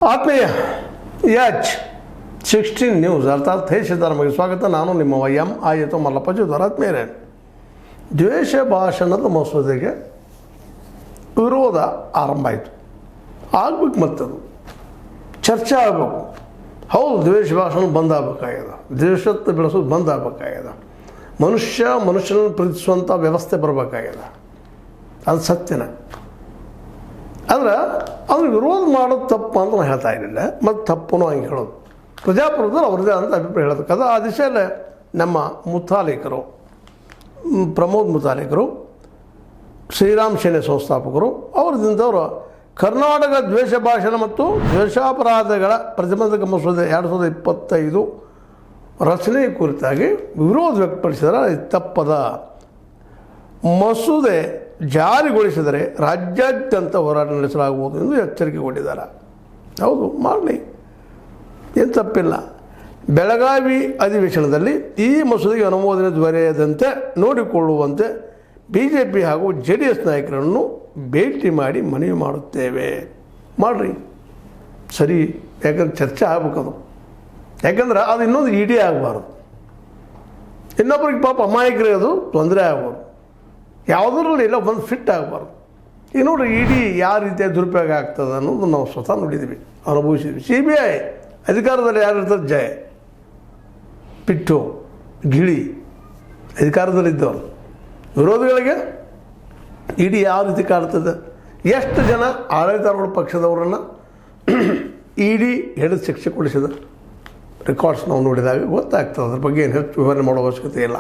ಆತ್ಮೀಯ H16 news ಅರ್ಥಾತ್ ಹೇ ಸಿದ್ದರಾಮಯ್ಯ ಸ್ವಾಗತ. ನಾನು ನಿಮ್ಮ ಎಂ ಆಯಿತು ಮಲ್ಲಪ್ಪ ಜೋದರ್. ಆತ್ಮೀಯರೇ, ದ್ವೇಷ ಭಾಷಣದ ಮಸೂದೆಗೆ ವಿರೋಧ ಆರಂಭ ಆಯಿತು. ಆಗ್ಬೇಕು, ಮತ್ತದು ಚರ್ಚೆ ಆಗಬೇಕು. ಹೌದು, ದ್ವೇಷ ಭಾಷಣ ಬಂದ್ ಆಗಬೇಕಾಗ್ಯದ, ದ್ವೇಷத்தை ಬೆಳೆಸೋದು ಬಂದ್ ಆಗಬೇಕಾಗ್ಯದ, ಮನುಷ್ಯನನ್ನು ಪ್ರೀತಿಸುವಂಥ ವ್ಯವಸ್ಥೆ ಬರಬೇಕಾಗ್ಯದ. ಅದು ಸತ್ಯನ. ಆದರೆ ಅದನ್ನು ವಿರೋಧ ಮಾಡೋದು ತಪ್ಪು ಅಂತ ನಾನು ಹೇಳ್ತಾ ಇರಲಿಲ್ಲ, ಮತ್ತು ತಪ್ಪು ಹಂಗೆ ಹೇಳೋದು. ಪ್ರಜಾಪ್ರಭುತ್ವ ಅವ್ರದ್ದೇ ಅಂತ ಅಭಿಪ್ರಾಯ ಹೇಳೋದು. ಕದ ಆ ದಿಶೆಯಲ್ಲೇ ನಮ್ಮ ಮುತಾಲಿಕರು, ಪ್ರಮೋದ್ ಮುತಾಲಿಕರು, ಶ್ರೀರಾಮ್ ಸೇನೆ ಸಂಸ್ಥಾಪಕರು, ಅವರದಿಂದವರು ಕರ್ನಾಟಕ ದ್ವೇಷ ಭಾಷಣ ಮತ್ತು ದ್ವೇಷಾಪರಾಧಗಳ ಪ್ರತಿಬಂಧಕ ಮಸೂದೆ 2025 ರಚನೆ ಕುರಿತಾಗಿ ವಿರೋಧ ವ್ಯಕ್ತಪಡಿಸಿದರೆ ಇದು ತಪ್ಪದ. ಮಸೂದೆ ಜಾರಿಗೊಳಿಸಿದರೆ ರಾಜ್ಯಾದ್ಯಂತ ಹೋರಾಟ ನಡೆಸಲಾಗುವುದು ಎಂದು ಎಚ್ಚರಿಕೆ ಕೊಟ್ಟಿದ್ದಾರೆ. ಹೌದು, ಮಾಡಲಿ, ಏನು ತಪ್ಪಿಲ್ಲ. ಬೆಳಗಾವಿ ಅಧಿವೇಶನದಲ್ಲಿ ಈ ಮಸೂದೆಗೆ ಅನುಮೋದನೆ ದೊರೆಯದಂತೆ ನೋಡಿಕೊಳ್ಳುವಂತೆ BJP ಹಾಗೂ JDS ನಾಯಕರನ್ನು ಭೇಟಿ ಮಾಡಿ ಮನವಿ ಮಾಡುತ್ತೇವೆ. ಮಾಡಿರಿ, ಸರಿ. ಯಾಕಂದ್ರೆ ಚರ್ಚೆ ಆಗಬೇಕದು. ಯಾಕಂದ್ರೆ ಅದು ಇನ್ನೊಂದು ಇಡಿ ಆಗಬಾರ್ದು, ಇನ್ನೊಬ್ರಿಗೆ ಪಾಪ ಅಮಾಯಕರೇ ಅದು ತೊಂದರೆ ಆಗ್ಬಾರ್ದು, ಯಾವುದರಲ್ಲಿ ಇಲ್ಲ ಒಂದು ಫಿಟ್ ಆಗಬಾರ್ದು. ಈಗ ನೋಡ್ರಿ, ಇಡಿ ಯಾವ ರೀತಿಯ ದುರುಪಯೋಗ ಆಗ್ತದೆ ಅನ್ನೋದು ನಾವು ಸ್ವತಃ ನೋಡಿದ್ದೀವಿ, ಅನುಭವಿಸಿದ್ವಿ. CBI ಅಧಿಕಾರದಲ್ಲಿ ಯಾರಿರ್ತದೆ? ಜಯ, ಪಿಟ್ಟು, ಗಿಳಿ ಅಧಿಕಾರದಲ್ಲಿದ್ದವರು. ವಿರೋಧಿಗಳಿಗೆ ಇಡಿ ಯಾವ ರೀತಿ ಕಾಡ್ತದೆ? ಎಷ್ಟು ಜನ ಆಡಳಿತಾರೂಢ ಪಕ್ಷದವರನ್ನು ಇಡಿ ಹಿಡಿದು ಶಿಕ್ಷೆ ಕೊಡಿಸಿದ ರೆಕಾರ್ಡ್ಸ್ ನಾವು ನೋಡಿದಾಗ ಗೊತ್ತಾಗ್ತದೆ. ಅದ್ರ ಬಗ್ಗೆ ಏನು ಹೆಚ್ಚು ವಿವರಣೆ ಮಾಡೋ ಅವಶ್ಯಕತೆ ಇಲ್ಲ.